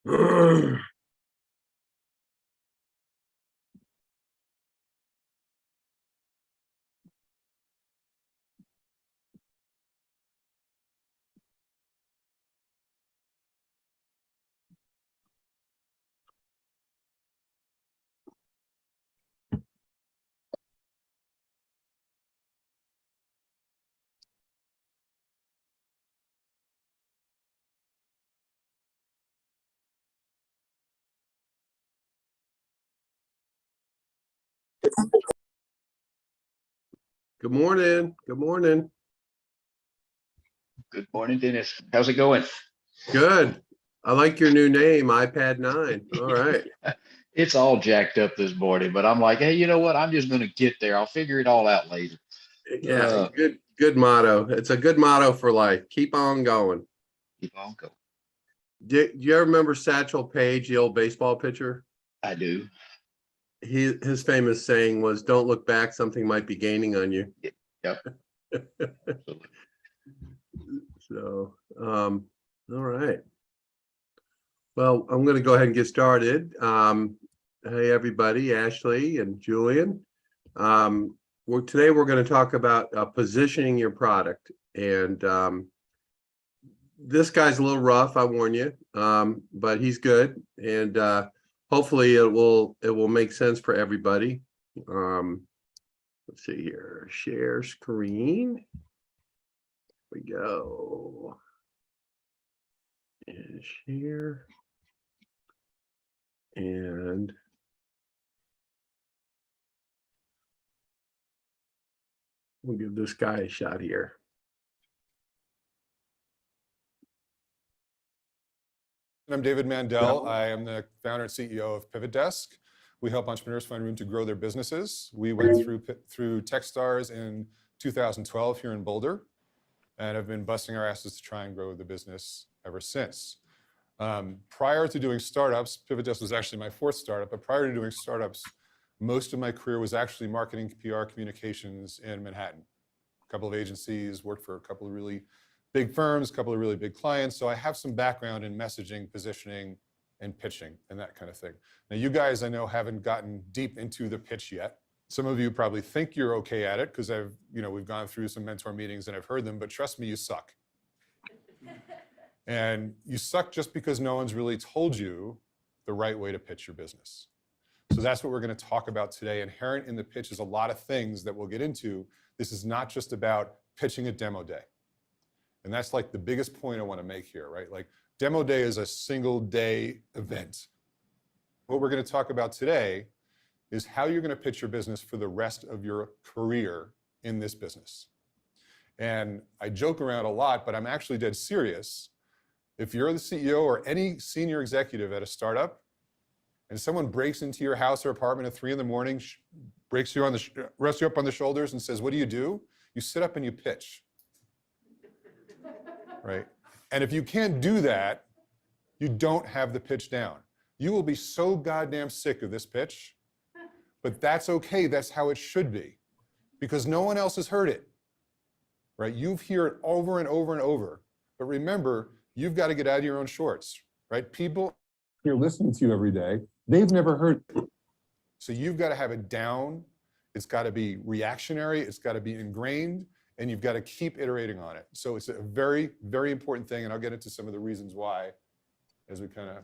Good morning. Good morning. Good morning, Dennis. How's it going? Good. I like your new name, iPad 9. All right. It's all jacked up this morning, but I'm like, hey, you know what? I'm just going to get there. I'll figure it all out later. Yeah, good motto. It's a good motto for life. Keep on going. Keep on going. Do you ever remember Satchel Paige, the old baseball pitcher? I do. His famous saying was, "Don't look back, something might be gaining on you." Yep. So, all right. Well, I'm going to go ahead and get started. Hey, everybody, Ashley and Julian. Today we're going to talk about positioning your product. And this guy's a little rough, I warn you, but he's good. And hopefully it will make sense for everybody. Let's see here, share screen. Here we go. And share. And we'll give this guy a shot here. I'm David Mandel. I am the founder and CEO of Pivot Desk. We help entrepreneurs find room to grow their businesses. We went through Techstars in 2012 here in Boulder, and have been busting our asses to try and grow the business ever since. Prior to doing startups, Pivot Desk was actually my fourth startup, but prior to doing startups, most of my career was actually marketing, PR, communications in Manhattan. A couple of agencies, worked for a couple of really big firms, a couple of really big clients. So I have some background in messaging, positioning, and pitching, and that kind of thing. Now, you guys, I know, haven't gotten deep into the pitch yet. Some of you probably think you're okay at it because we've gone through some mentor meetings and I've heard them, but trust me, you suck. And you suck just because no one's really told you the right way to pitch your business. So that's what we're going to talk about today. Inherent in the pitch is a lot of things that we'll get into. This is not just about pitching a demo day. And that's like the biggest point I want to make here, right? Like, demo day is a single day event. What we're going to talk about today is how you're going to pitch your business for the rest of your career in this business. And I joke around a lot, but I'm actually dead serious. If you're the CEO or any senior executive at a startup, and someone breaks into your house or apartment at 3 in the morning, rests you up on the shoulders and says, "What do? You sit up and you pitch." Right? And if you can't do that, you don't have the pitch down. You will be so goddamn sick of this pitch, but that's okay. That's how it should be, because no one else has heard it, right? You hear it over and over and over, but remember, you've got to get out of your own shorts, right? People here listening to you every day, they've never heard it. So you've got to have it down. It's got to be reactionary. It's got to be ingrained. And you've got to keep iterating on it. So it's a very, very important thing, and I'll get into some of the reasons why as we kind of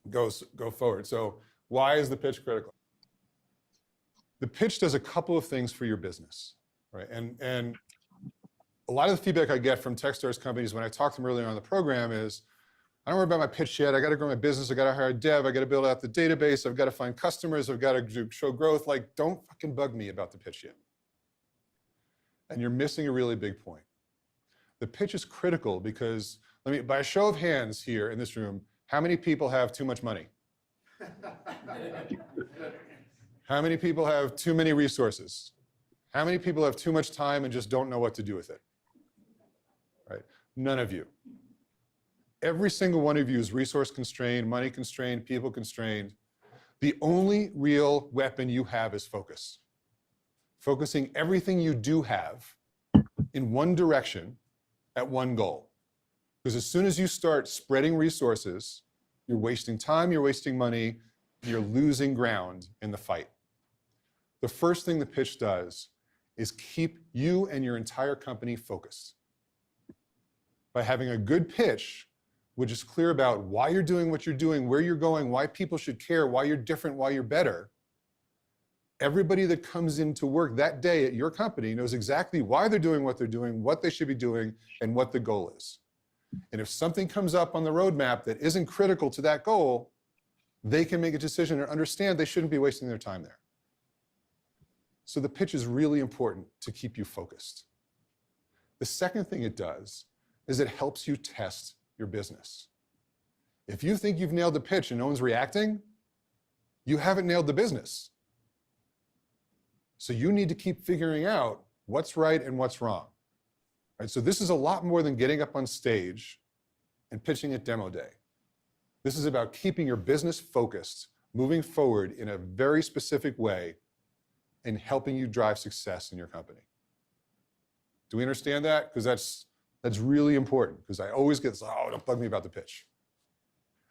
go forward. So why is the pitch critical? The pitch does a couple of things for your business, right? And a lot of the feedback I get from Techstars companies when I talk to them earlier on the program is, I don't worry about my pitch yet. I got to grow my business. I got to hire a dev. I got to build out the database. I've got to find customers. I've got to show growth. Like, don't fucking bug me about the pitch yet. And you're missing a really big point. The pitch is critical because, by a show of hands here in this room, how many people have too much money? How many people have too many resources? How many people have too much time and just don't know what to do with it? Right? None of you. Every single one of you is resource constrained, money constrained, people constrained. The only real weapon you have is focus. Focusing everything you do have in one direction at one goal. Because as soon as you start spreading resources You're wasting time, you're wasting money, you're losing ground in the fight. The first thing the pitch does is keep you and your entire company focused. By having a good pitch, which is clear about why you're doing what you're doing, where you're going, why people should care, why you're different, why you're better, everybody that comes into work that day at your company knows exactly why they're doing what they're doing, what they should be doing, and what the goal is. And if something comes up on the roadmap that isn't critical to that goal, they can make a decision and understand they shouldn't be wasting their time there. So the pitch is really important to keep you focused. The second thing it does is it helps you test your business. If you think you've nailed the pitch and no one's reacting, you haven't nailed the business. So you need to keep figuring out what's right and what's wrong. Right? So this is a lot more than getting up on stage and pitching at demo day. This is about keeping your business focused, moving forward in a very specific way, and helping you drive success in your company. Do we understand that? Because that's really important, because I always get this, oh, don't bug me about the pitch.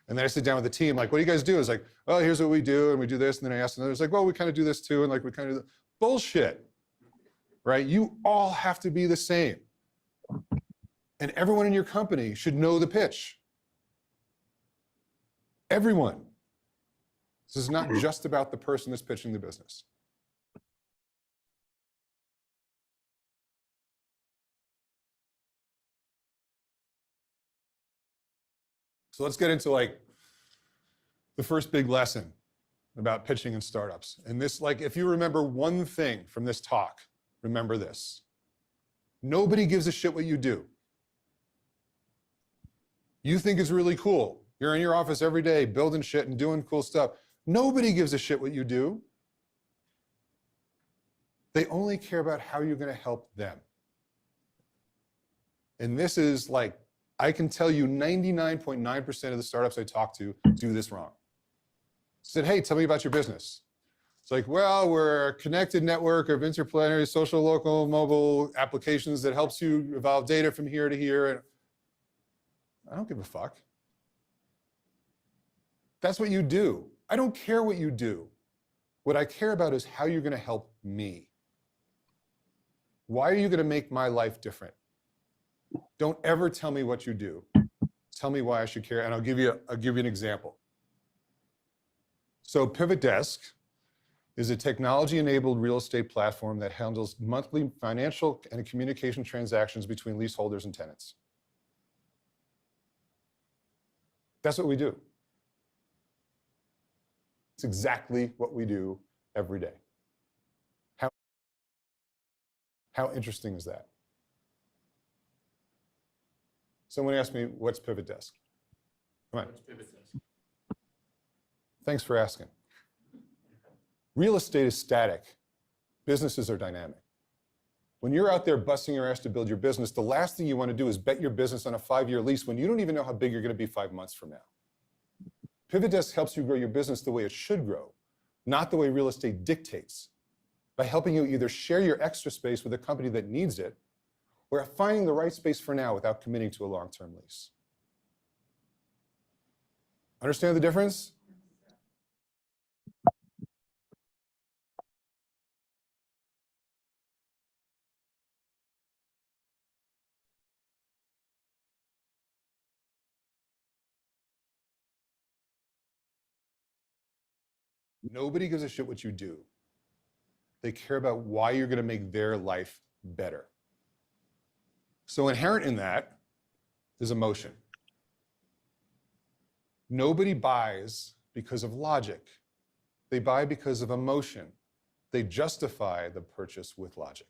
And then I sit down with the team, like, what do you guys do? It's like, oh, here's what we do, and we do this. And then I ask them, it's like, well, we kind of do this too, and like we kind of bullshit, right? You all have to be the same. And everyone in your company should know the pitch. Everyone. This is not just about the person that's pitching the business. So let's get into like the first big lesson about pitching in startups. And this, like, if you remember one thing from this talk, remember this. Nobody gives a shit what you do. You think it's really cool. You're in your office every day building shit and doing cool stuff. Nobody gives a shit what you do. They only care about how you're going to help them. And this is like, I can tell you 99.9% of the startups I talk to do this wrong. I said, hey, tell me about your business. It's like, well, we're a connected network of interplanetary social, local, mobile applications that helps you evolve data from here to here. And I don't give a fuck. That's what you do. I don't care what you do. What I care about is how you're going to help me. Why are you going to make my life different? Don't ever tell me what you do. Tell me why I should care, and I'll give you an example. So Pivot Desk is a technology-enabled real estate platform that handles monthly financial and communication transactions between leaseholders and tenants. That's what we do. It's exactly what we do every day. How interesting is that? Someone asked me, what's Pivot Desk? Come on. What's Pivot Desk? Thanks for asking. Real estate is static. Businesses are dynamic. When you're out there busting your ass to build your business, the last thing you want to do is bet your business on a 5-year lease when you don't even know how big you're going to be 5 months from now. Pivot Desk helps you grow your business the way it should grow, not the way real estate dictates, by helping you either share your extra space with a company that needs it, or finding the right space for now without committing to a long-term lease. Understand the difference? Nobody gives a shit what you do. They care about why you're going to make their life better. So inherent in that is emotion. Nobody buys because of logic. They buy because of emotion. They justify the purchase with logic.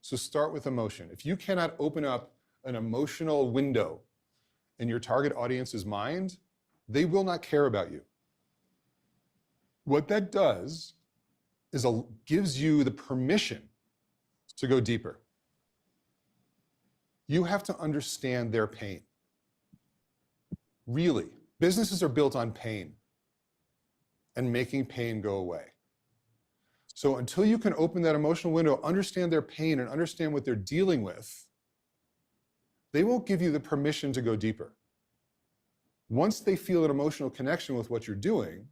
So start with emotion. If you cannot open up an emotional window in your target audience's mind, they will not care about you. What that does is gives you the permission to go deeper. You have to understand their pain. Really, businesses are built on pain and making pain go away. So until you can open that emotional window, understand their pain and understand what they're dealing with, they won't give you the permission to go deeper. Once they feel an emotional connection with what you're doing,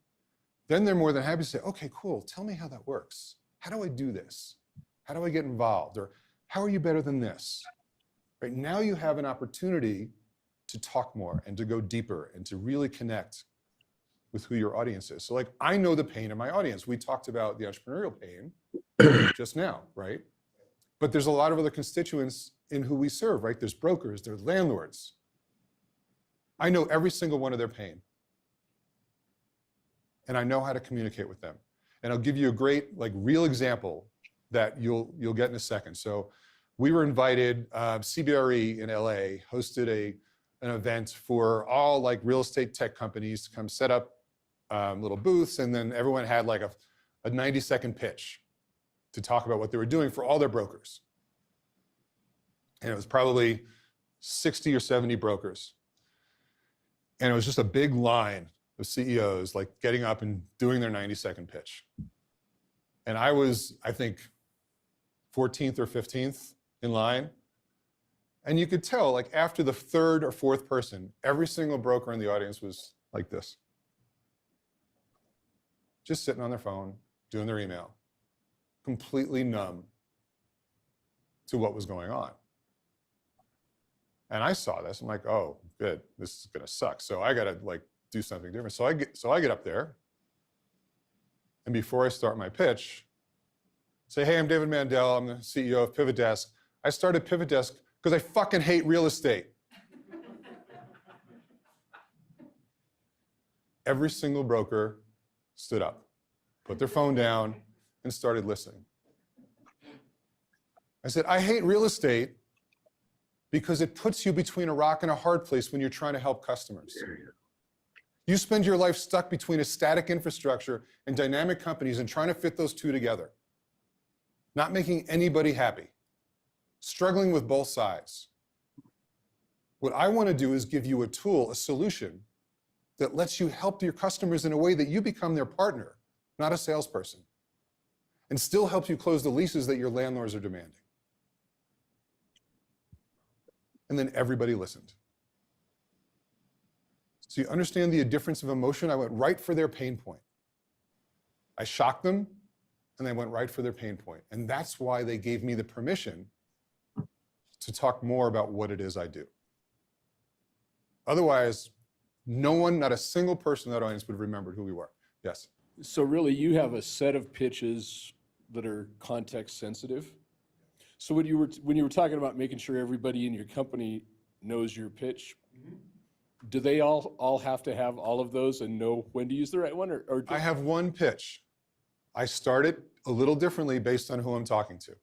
then they're more than happy to say, okay, cool, tell me how that works. How do I do this? How do I get involved? Or how are you better than this? Right now you have an opportunity to talk more and to go deeper and to really connect with who your audience is. So like, I know the pain of my audience. We talked about the entrepreneurial pain just now, right? But there's a lot of other constituents in who we serve, right? There's brokers, there's landlords. I know every single one of their pain. And I know how to communicate with them. And I'll give you a great, like, real example that you'll get in a second. So we were invited, CBRE in LA hosted an event for all like real estate tech companies to come set up little booths, and then everyone had like a 90-second pitch to talk about what they were doing for all their brokers. And it was probably 60 or 70 brokers. And it was just a big line of CEOs like getting up and doing their 90-second pitch. And I was, I think, 14th or 15th in line. And you could tell, like, after the third or fourth person, every single broker in the audience was like this. Just sitting on their phone, doing their email, completely numb to what was going on. And I saw this, I'm like, oh, good, this is gonna suck. So I gotta like do something different. So I get up there, and before I start my pitch, say, hey, I'm David Mandel, I'm the CEO of Pivot Desk. I started Pivot Desk because I fucking hate real estate. Every single broker stood up, put their phone down, and started listening. I said, I hate real estate because it puts you between a rock and a hard place when you're trying to help customers. You spend your life stuck between a static infrastructure and dynamic companies and trying to fit those two together, not making anybody happy, struggling with both sides. What I want to do is give you a tool, a solution that lets you help your customers in a way that you become their partner, not a salesperson, and still helps you close the leases that your landlords are demanding. And then everybody listened. So you understand the difference of emotion? I went right for their pain point. I shocked them, and they went right for their pain point. And that's why they gave me the permission to talk more about what it is I do. Otherwise, no one, not a single person in that audience would have remembered who we were. Yes? So really, you have a set of pitches that are context sensitive. So when you were talking about making sure everybody in your company knows your pitch, do they all have to have all of those and know when to use the right one? Or I have one pitch. I start it a little differently based on who I'm talking to.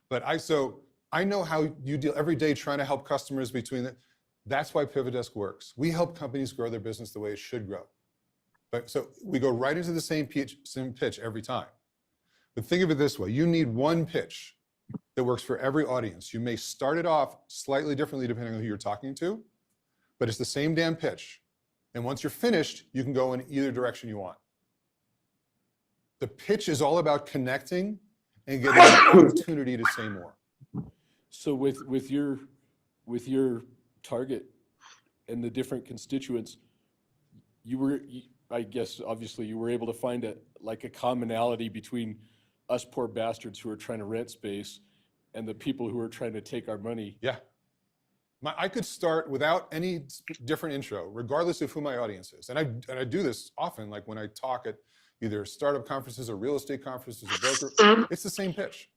But I know how you deal every day trying to help customers between the, that's why Pivot Desk works. We help companies grow their business the way it should grow. But so we go right into the same pitch every time. But think of it this way, you need one pitch that works for every audience. You may start it off slightly differently depending on who you're talking to, but it's the same damn pitch. And once you're finished, you can go in either direction you want. The pitch is all about connecting and getting an opportunity to say more. so with your target and the different constituents, I guess obviously you were able to find a commonality between us poor bastards who are trying to rent space and the people who are trying to take our money. Yeah. I could start without any different intro, regardless of who my audience is. And I do this often, like when I talk at either startup conferences or real estate conferences or broker, it's the same pitch.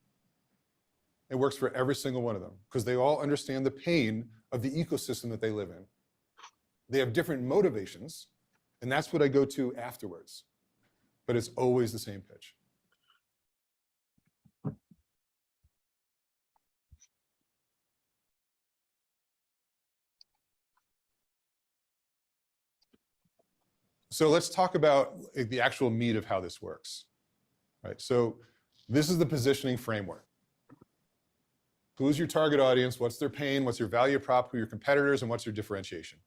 It works for every single one of them because they all understand the pain of the ecosystem that they live in. They have different motivations, and that's what I go to afterwards. But it's always the same pitch. So let's talk about the actual meat of how this works, right? So this is the positioning framework. Who's your target audience? What's their pain? What's your value prop? Who are your competitors? And what's your differentiation?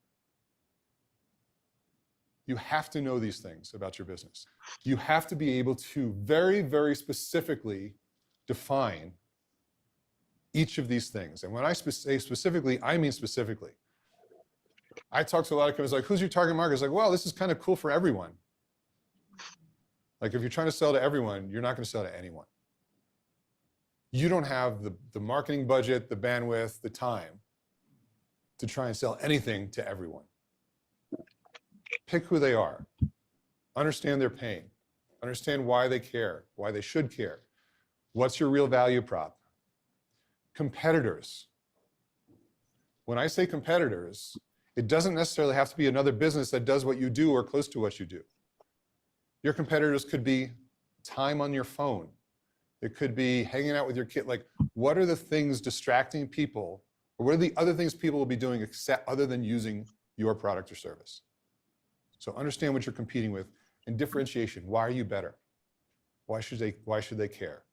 You have to know these things about your business. You have to be able to very, very specifically define each of these things. And when I say specifically, I mean specifically. I talk to a lot of companies like, who's your target market? It's like, well, this is kind of cool for everyone. Like if you're trying to sell to everyone, you're not going to sell to anyone. You don't have the marketing budget, the bandwidth, the time to try and sell anything to everyone. Pick who they are. Understand their pain. Understand why they care, why they should care. What's your real value prop? Competitors. When I say competitors, it doesn't necessarily have to be another business that does what you do or close to what you do. Your competitors could be time on your phone. It could be hanging out with your kid. Like, what are the things distracting people? Or what are the other things people will be doing except other than using your product or service? So understand what you're competing with and differentiation. Why are you better? Why should they care?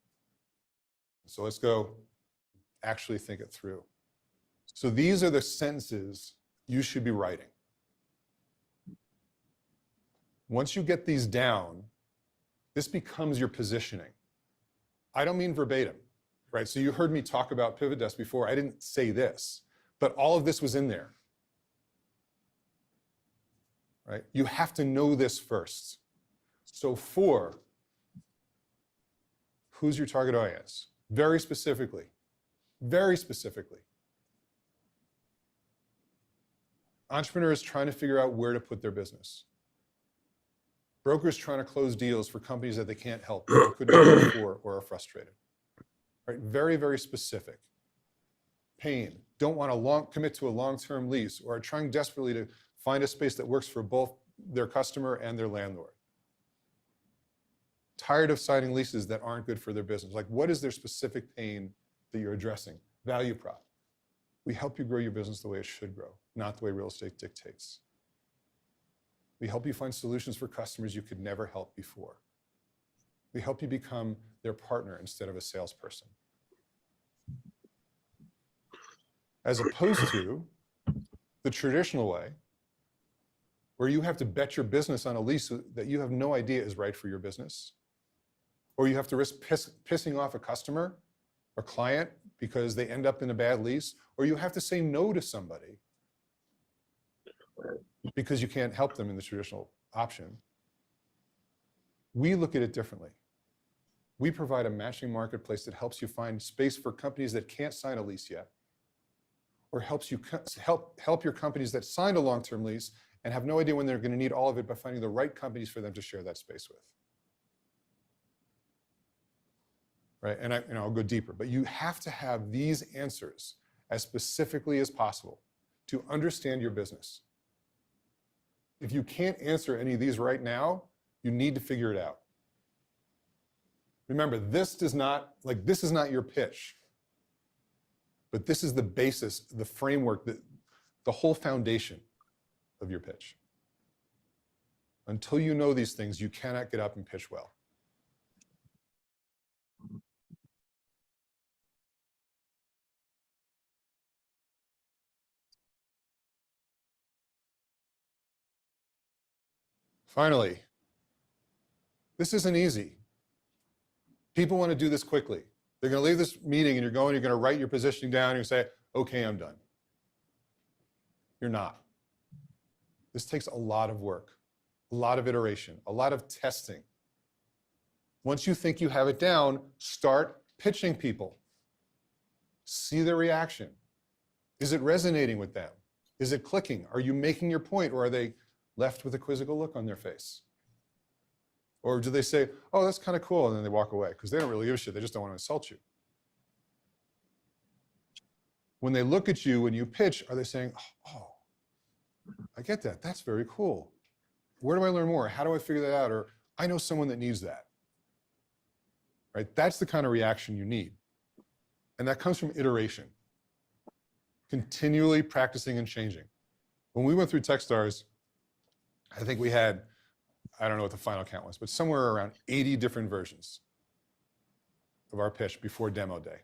So let's go actually think it through. So these are the sentences you should be writing. Once you get these down, this becomes your positioning. I don't mean verbatim, right? So you heard me talk about Pivot Desk before. I didn't say this, but all of this was in there, right? You have to know this first. So 4, who's your target audience? Very specifically, very specifically. Entrepreneurs trying to figure out where to put their business. Brokers trying to close deals for companies that they can't help, or couldn't help before, or are frustrated. Right? Very, very specific. Pain. Don't want to commit to a long-term lease, or are trying desperately to find a space that works for both their customer and their landlord. Tired of signing leases that aren't good for their business. Like, what is their specific pain that you're addressing? Value prop. We help you grow your business the way it should grow, not the way real estate dictates. We help you find solutions for customers you could never help before. We help you become their partner instead of a salesperson. As opposed to the traditional way, where you have to bet your business on a lease that you have no idea is right for your business, or you have to risk pissing off a customer or client because they end up in a bad lease, or you have to say no to somebody because you can't help them in the traditional option. We look at it differently. We provide a matching marketplace that helps you find space for companies that can't sign a lease yet, or helps you help your companies that signed a long-term lease and have no idea when they're going to need all of it by finding the right companies for them to share that space with. Right? And I'll go deeper, but you have to have these answers as specifically as possible to understand your business. If you can't answer any of these right now, you need to figure it out. Remember, this is not your pitch, but this is the basis, the framework, the whole foundation of your pitch. Until you know these things, you cannot get up and pitch well. Finally, this isn't easy. People want to do this quickly. They're going to leave this meeting and you're going to write your positioning down and you say, okay, I'm done. You're not. This takes a lot of work, a lot of iteration, a lot of testing. Once you think you have it down, start pitching people. See their reaction. Is it resonating with them? Is it clicking? Are you making your point, or are they left with a quizzical look on their face? Or do they say, oh, that's kind of cool, and then they walk away because they don't really give a shit. They just don't want to insult you. When they look at you, when you pitch, are they saying, oh, I get that. That's very cool. Where do I learn more? How do I figure that out? Or I know someone that needs that. Right? That's the kind of reaction you need. And that comes from iteration. Continually practicing and changing. When we went through Techstars, I think we had, I don't know what the final count was, but somewhere around 80 different versions of our pitch before demo day.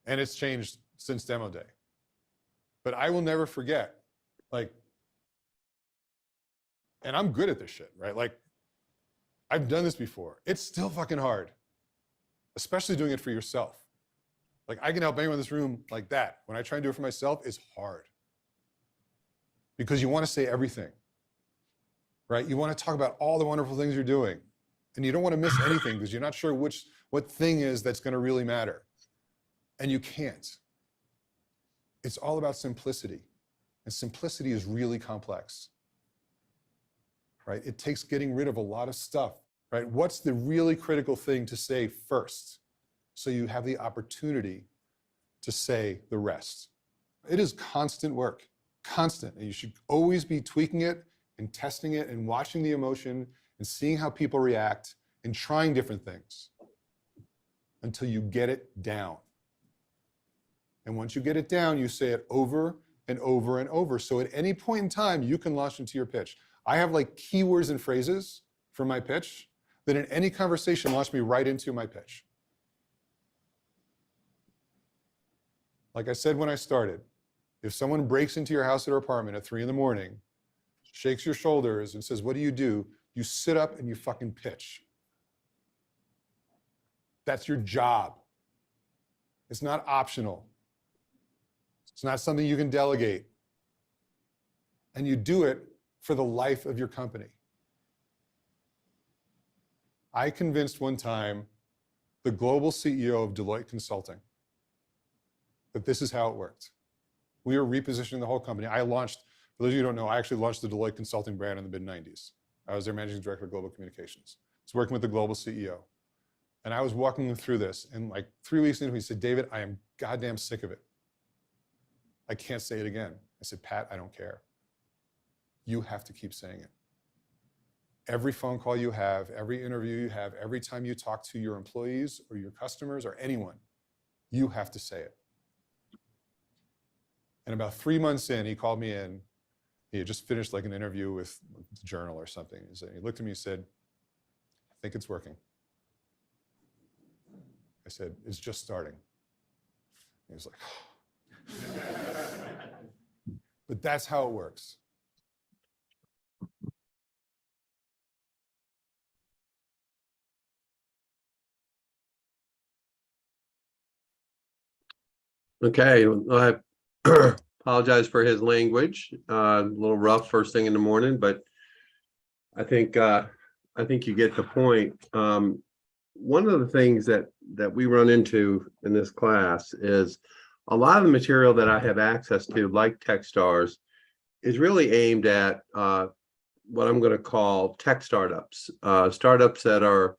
And it's changed since demo day. But I will never forget, like, and I'm good at this shit, right? Like, I've done this before. It's still fucking hard, especially doing it for yourself. Like I can help anyone in this room like that. When I try and do it for myself, it's hard. Because you want to say everything, right? You want to talk about all the wonderful things you're doing. And you don't want to miss anything because you're not sure what thing is that's going to really matter. And you can't. It's all about simplicity. And simplicity is really complex, right? It takes getting rid of a lot of stuff, right? What's the really critical thing to say first? So you have the opportunity to say the rest. It is constant work, constant. And you should always be tweaking it and testing it and watching the emotion and seeing how people react and trying different things until you get it down. And once you get it down, you say it over and over and over. So at any point in time, you can launch into your pitch. I have like keywords and phrases for my pitch that in any conversation launch me right into my pitch. Like I said when I started, if someone breaks into your house or apartment at 3 a.m, shakes your shoulders and says, "What do? You sit up and you fucking pitch. That's your job. It's not optional. It's not something you can delegate. And you do it for the life of your company. I convinced one time the global CEO of Deloitte Consulting that this is how it worked. We were repositioning the whole company. I launched, for those of you who don't know, I actually launched the Deloitte Consulting brand in the mid-90s. I was their managing director of global communications. I was working with the global CEO. And I was walking him through this, and like 3 weeks into it, he said, "David, I am goddamn sick of it. I can't say it again." I said, "Pat, I don't care. You have to keep saying it. Every phone call you have, every interview you have, every time you talk to your employees or your customers or anyone, you have to say it." And about 3 months in, he called me in. He had just finished like an interview with the Journal or something. He looked at me and said, "I think it's working." I said, "It's just starting." He was like, but that's how it works. Okay, well, I apologize for his language. A little rough first thing in the morning, but I think you get the point. One of the things that we run into in this class is a lot of the material that I have access to, like Techstars, is really aimed at what I'm going to call tech startups, startups that are,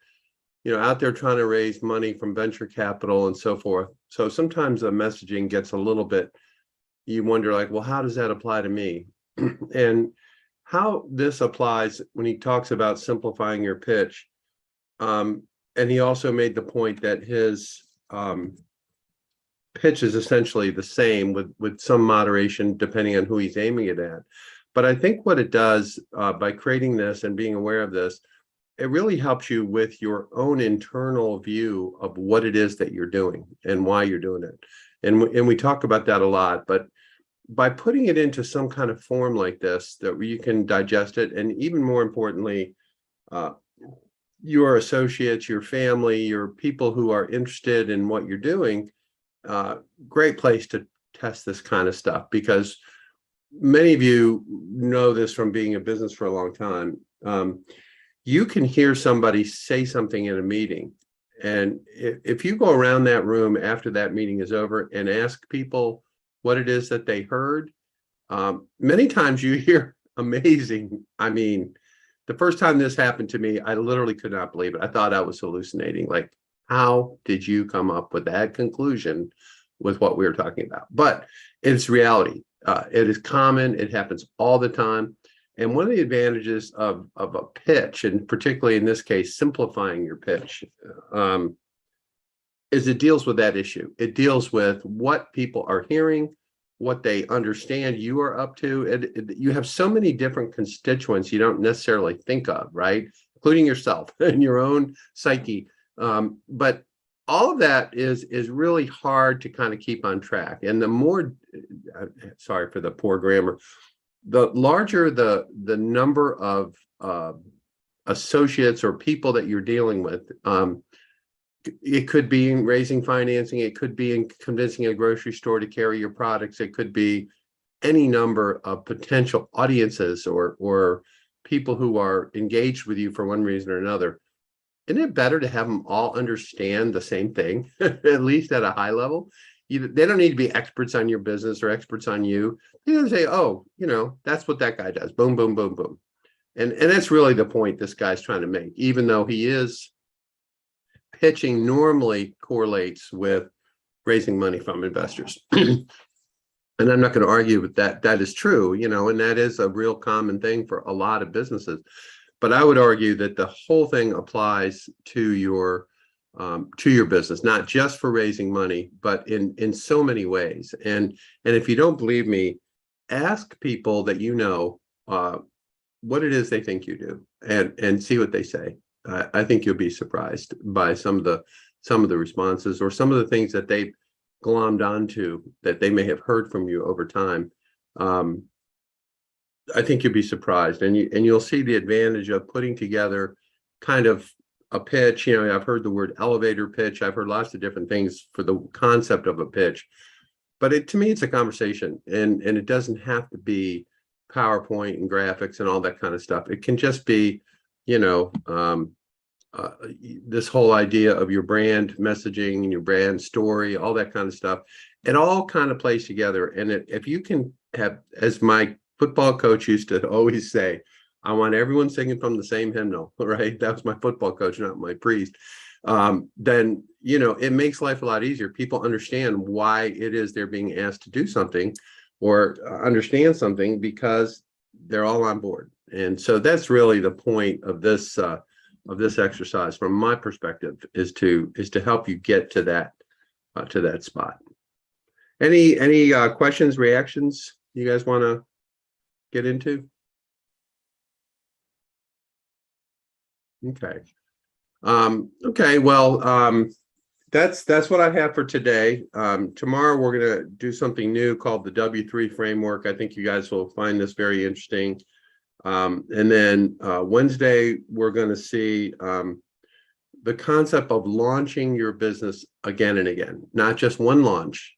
out there trying to raise money from venture capital and so forth. So sometimes the messaging gets a little bit, you wonder like, well, how does that apply to me? And how this applies when he talks about simplifying your pitch. And he also made the point that his pitch is essentially the same with some moderation depending on who he's aiming it at. But I think what it does by creating this and being aware of this, it really helps you with your own internal view of what it is that you're doing and why you're doing it. And we talk about that a lot, but by putting it into some kind of form like this, that you can digest it, and even more importantly, your associates, your family, your people who are interested in what you're doing, great place to test this kind of stuff, because many of you know this from being in business for a long time. You can hear somebody say something in a meeting, and if you go around that room after that meeting is over and ask people what it is that they heard, many times you hear amazing. I mean, the first time this happened to me, I literally could not believe it. I thought I was hallucinating. Like, how did you come up with that conclusion with what we were talking about? But it's reality. It is common. It happens all the time. And one of the advantages of a pitch, and particularly in this case, simplifying your pitch, is it deals with that issue. It deals with what people are hearing, what they understand you are up to. You have so many different constituents you don't necessarily think of, right? Including yourself and your own psyche. But all of that is really hard to kind of keep on track. And the more, sorry for the poor grammar, the larger the number of associates or people that you're dealing with, It could be in raising financing. It could be in convincing a grocery store to carry your products. It could be any number of potential audiences or people who are engaged with you for one reason or another. Isn't it better to have them all understand the same thing, at least at a high level? They don't need to be experts on your business or experts on you. They can say, oh, that's what that guy does. Boom, boom, boom, boom. And that's really the point this guy's trying to make, even though he is pitching normally correlates with raising money from investors. And I'm not going to argue with that. That is true, and that is a real common thing for a lot of businesses. But I would argue that the whole thing applies to your business, not just for raising money, but in so many ways. And if you don't believe me, ask people that what it is they think you do, and see what they say. I think you'll be surprised by some of the responses or some of the things that they've glommed onto that they may have heard from you over time. I think you'll be surprised, and you'll see the advantage of putting together kind of a pitch. I've heard the word elevator pitch. I've heard lots of different things for the concept of a pitch, but to me, it's a conversation, and it doesn't have to be PowerPoint and graphics and all that kind of stuff. It can just be, this whole idea of your brand messaging and your brand story, all that kind of stuff. It all kind of plays together. And if you can have, as my football coach used to always say, I want everyone singing from the same hymnal, right? That was my football coach, not my priest. Then, it makes life a lot easier. People understand why it is they're being asked to do something or understand something because they're all on board. And so that's really the point of this exercise, from my perspective, is to help you get to that spot. Any questions, reactions you guys want to get into? Okay. Okay. Well, that's what I have for today. Tomorrow we're going to do something new called the W3 framework. I think you guys will find this very interesting. And then Wednesday, we're going to see the concept of launching your business again and again, not just one launch,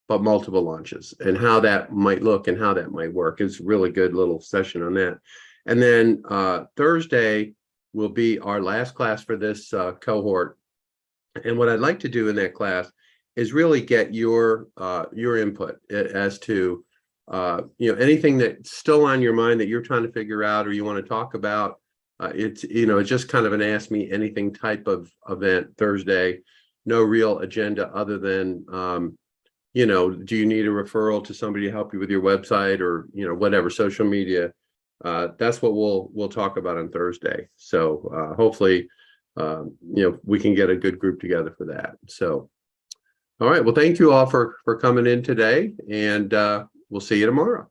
but multiple launches, and how that might look and how that might work. It's a really good little session on that. And then Thursday will be our last class for this cohort. And what I'd like to do in that class is really get your input as to anything that's still on your mind that you're trying to figure out or you want to talk about. It's just kind of an ask me anything type of event Thursday. No real agenda other than do you need a referral to somebody to help you with your website or whatever, social media. That's what we'll talk about on Thursday. So hopefully we can get a good group together for that. So all right, well, thank you all for coming in today, and we'll see you tomorrow.